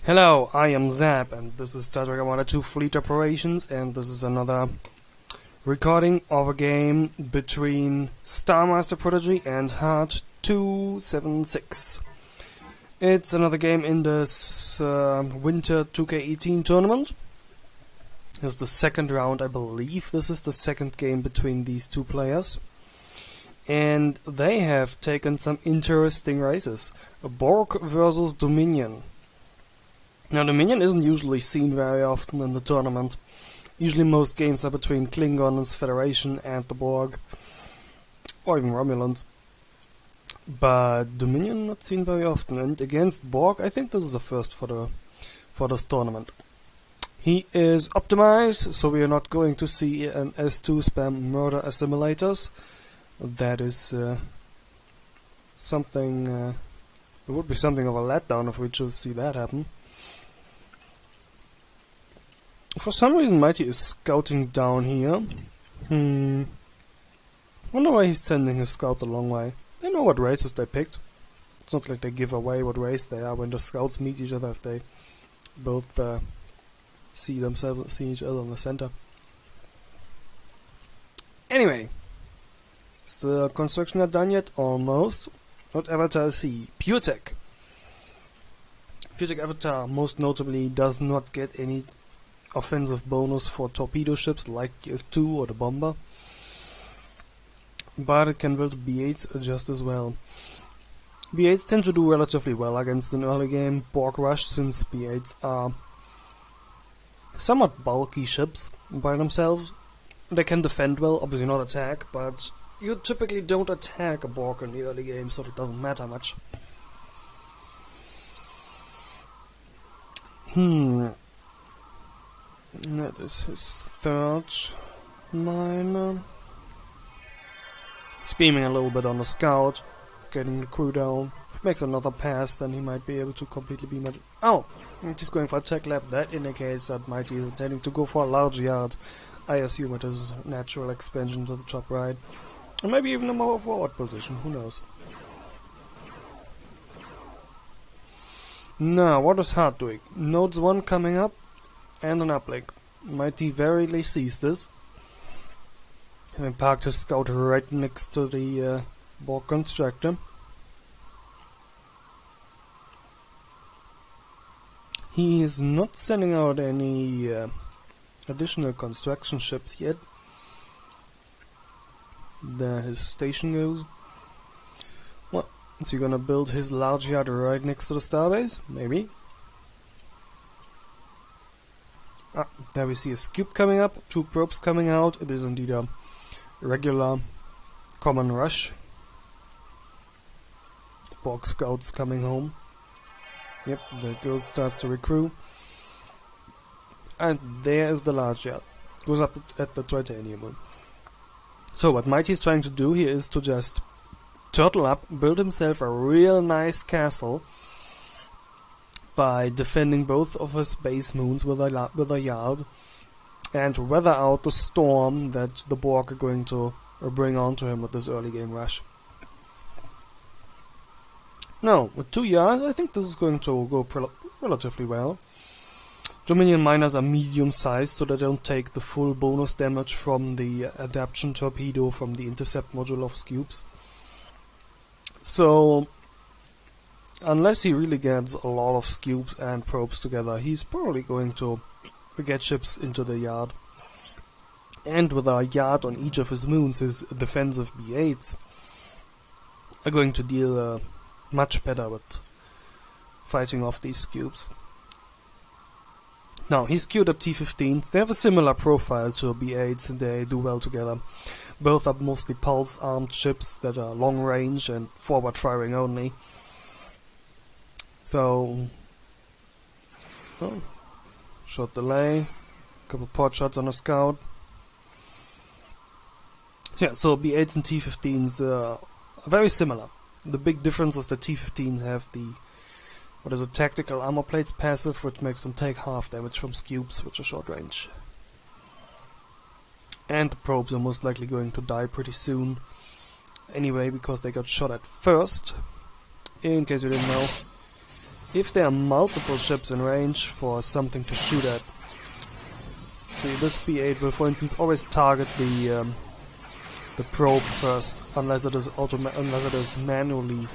Hello, I am Zap, and this is Star Trek Armada 2 Fleet Operations, and this is another recording of a game between Star Master Prodigy and Hart276. It's another game in this Winter 2K18 tournament. It's the second round, I believe. This is the second game between these two players. And they have taken some interesting races. Borg versus Dominion. Now, Dominion isn't usually seen very often in the tournament. Usually most games are between Klingons, Federation and the Borg. Or even Romulans. But Dominion not seen very often. And against Borg, I think this is a first for this tournament. He is optimized, so we are not going to see an S2 spam murder assimilators. That is something... it would be something of a letdown if we just see that happen. For some reason Mighty is scouting down here. Wonder why he's sending his scout a long way. They know what races they picked. It's not like they give away what race they are when the scouts meet each other if they both see each other in the center. Anyway. Is the construction not done yet? Almost. What avatar is he? PureTech. PureTech avatar most notably does not get any offensive bonus for torpedo ships like S2 or the bomber, but it can build B8s just as well. B8s tend to do relatively well against an early game Borg rush, since B8s are somewhat bulky ships by themselves. They can defend well, obviously not attack, but you typically don't attack a Borg in the early game, so it doesn't matter much. That is his third miner. He's beaming a little bit on the scout, getting the crew down. If he makes another pass, then he might be able to completely beam it. Oh! He's going for a tech lab. That indicates that Mighty is intending to go for a large yard. I assume it is natural expansion to the top right. Or maybe even a more forward position, who knows. Now, what is Hart doing? Nodes 1 coming up. And an uplink. Mighty verily sees this. Having parked his scout right next to the Borg constructor. He is not sending out any additional construction ships yet. There his station goes. Well, is he gonna build his large yard right next to the starbase? Maybe. Ah, there we see a scoop coming up, 2 probes coming out. It is indeed a regular common rush. Borg scouts coming home. Yep, there it goes, starts to recruit. And there is the large yard. Goes up at the titanium one. So what Mighty is trying to do here is to just turtle up, build himself a real nice castle by defending both of his base moons with a yard, and weather out the storm that the Borg are going to bring onto him with this early game rush. Now, with 2 yards, I think this is going to go relatively well. Dominion miners are medium sized, so they don't take the full bonus damage from the adaptation torpedo from the intercept module of Scoops. So, unless he really gets a lot of scoops and probes together, he's probably going to get ships into the yard. And with a yard on each of his moons, his defensive B8s are going to deal much better with fighting off these scoops. Now, he's queued up T-15s. They have a similar profile to B8s and they do well together. Both are mostly pulse-armed ships that are long range and forward-firing only. So, shot delay, couple port shots on a scout. Yeah, so B8s and T-15s are very similar. The big difference is that T-15s have the tactical armor plates passive, which makes them take half damage from scoops, which are short range. And the probes are most likely going to die pretty soon. Anyway, because they got shot at first. In case you didn't know. if there are multiple ships in range for something to shoot at. See, this B8 will, for instance, always target the probe first, unless it is manually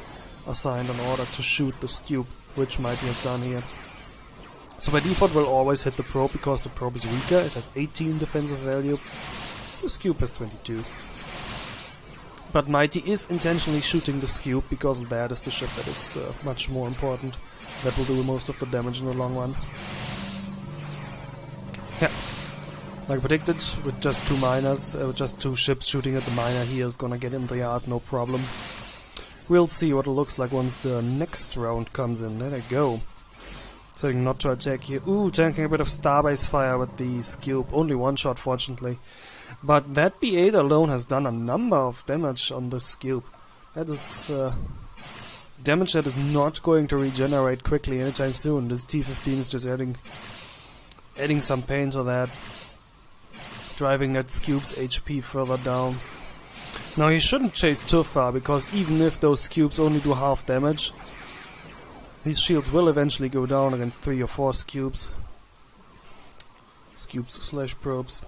assigned an order to shoot the Scube, which Mighty has done here. So by default will always hit the probe because the probe is weaker. It has 18 defensive value. The Scube has 22. But Mighty is intentionally shooting the Scube because that is the ship that is much more important. That will do most of the damage in the long run. Yeah, like predicted, with just two miners, with just two ships shooting at the miner, he is gonna get in the yard, no problem. We'll see what it looks like once the next round comes in. There they go. Setting not to attack here. Ooh, tanking a bit of starbase fire with the Scube. Only one shot, fortunately. But that B8 alone has done a number of damage on the Scube. That is damage that is not going to regenerate quickly anytime soon. This T-15 is just adding some pain to that, driving that Scube's HP further down. Now he shouldn't chase too far, because even if those Scubes only do half damage, these shields will eventually go down against 3 or 4 Scubes. Scubes/probes.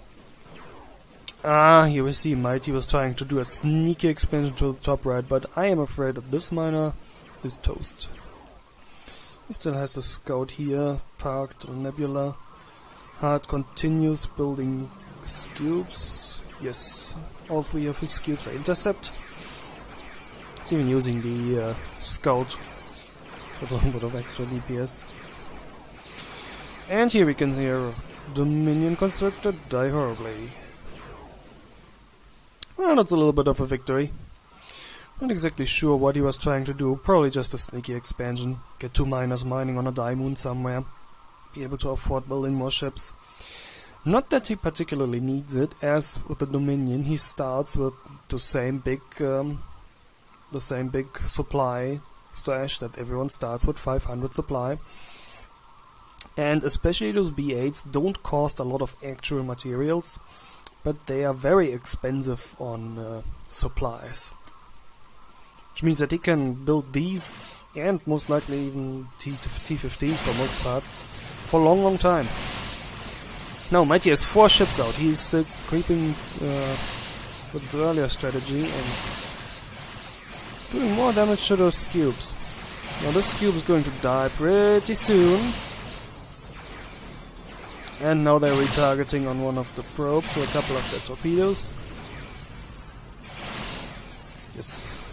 Ah, here we see Mighty was trying to do a sneaky expansion to the top right, but I am afraid that this miner is toast. He still has a scout here, parked on Nebula. Hart continues building Scubes. Yes, all 3 of his Scubes are intercept. He's even using the scout for a little bit of extra DPS. And here we can see a Dominion constructor die horribly. Well, that's a little bit of a victory. Not exactly sure what he was trying to do. Probably just a sneaky expansion. Get 2 miners mining on a die moon somewhere. Be able to afford building more ships. Not that he particularly needs it, as with the Dominion he starts with the same big supply stash that everyone starts with, 500 supply. And especially those B8s don't cost a lot of actual materials, but they are very expensive on supplies. Which means that he can build these, and most likely even T-15s for most part, for a long time. Now Mighty has 4 ships out. He's still creeping with his earlier strategy and doing more damage to those Scubes. Now this Scube is going to die pretty soon. And now they're retargeting on one of the probes with a couple of their torpedoes. Yes.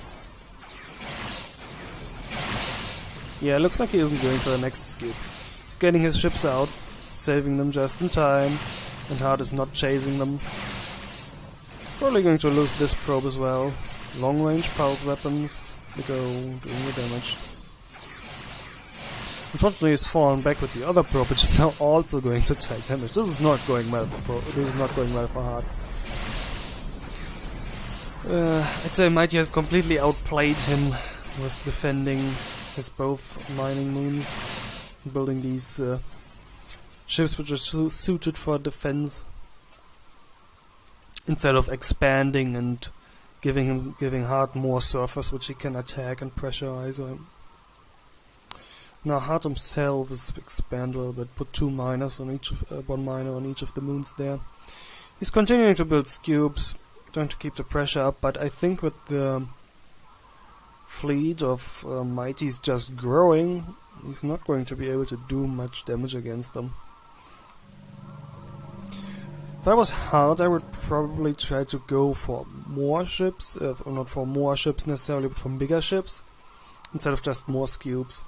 Yeah, it looks like he isn't going for the next Scube. He's getting his ships out, saving them just in time, and Hart is not chasing them. Probably going to lose this probe as well. Long range pulse weapons, they go doing the damage. Unfortunately, he's fallen back with the other probe, which is now also going to take damage. This is not going well for Hart. I'd say Mighty has completely outplayed him with defending his both mining moons, building these ships which are suited for defense, instead of expanding and giving Hart more surface which he can attack and pressurize him. Now Hart himself is expandable, but put 2 miners on each of, 1 miner on each of the moons there. He's continuing to build Scubes, trying to keep the pressure up, but I think with the fleet of Mighty's just growing, he's not going to be able to do much damage against them. If I was Hart, I would probably try to go for more ships, not for more ships necessarily, but for bigger ships, instead of just more Scubes.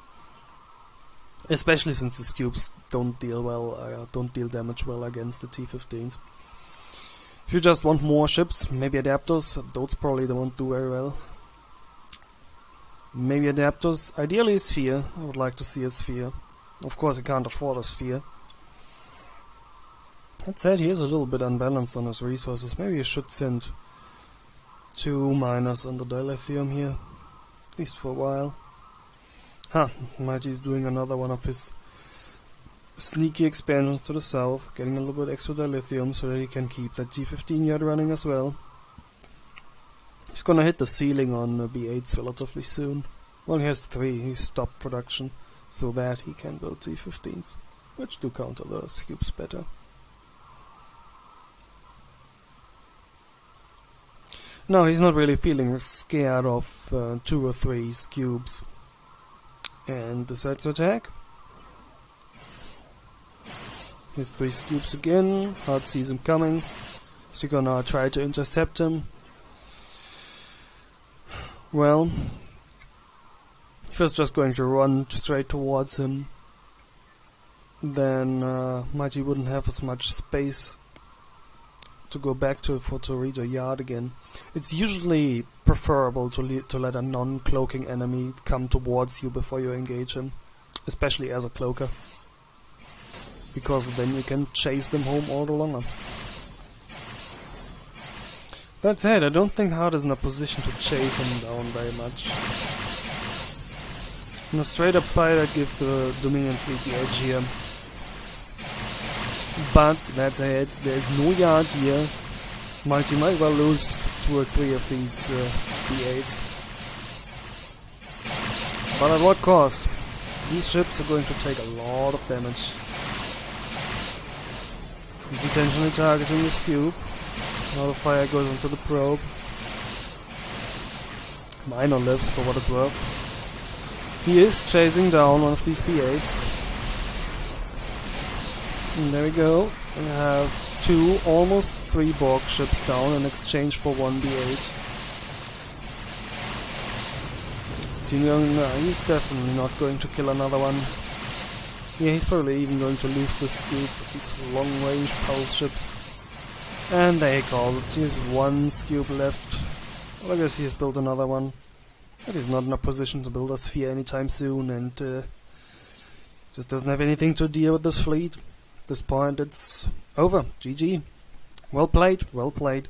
Especially since the Scubes don't deal damage well against the T-15s. If you just want more ships, maybe adapters, those probably don't do very well. Maybe adapters, ideally a sphere. I would like to see a sphere. Of course I can't afford a sphere. That said, he is a little bit unbalanced on his resources. Maybe you should send 2 miners on the dilithium here, at least for a while. Mighty is doing another one of his sneaky expansions to the south, getting a little bit extra dilithium so that he can keep that T-15 yard running as well. He's gonna hit the ceiling on B8s relatively soon. Well, he has 3, he stopped production. so that he can build T-15s, which do counter the cubes better. No, he's not really feeling scared of 2 or 3 cubes, and decides to attack. Here's 3 cubes again. Hart sees him coming, so you're gonna try to intercept him. Well, first just going to run straight towards him. Then Mighty wouldn't have as much space to go back to reach a yard again. It's usually preferable to let a non-cloaking enemy come towards you before you engage him, especially as a cloaker, because then you can chase them home all the longer. That said, I don't think Hart is in a position to chase him down very much. In a straight up fight, I'd give the Dominion fleet the edge here. But that said, there's no yard here. Mighty might well lose 2 or 3 of these B8s. But at what cost? These ships are going to take a lot of damage. He's intentionally targeting this cube. Now the fire goes into the probe. Minor lives for what it's worth. He is chasing down one of these B8s. And there we go. We have 2, almost 3 Borg ships down in exchange for 1 B8. So he's definitely not going to kill another one. Yeah, he's probably even going to lose this cube with these long-range pulse ships. And there he calls it. He has 1 cube left. Well, I guess he has built another one. But he's not in a position to build a sphere anytime soon, and just doesn't have anything to deal with this fleet. At this point, it's over. GG. Well played, well played.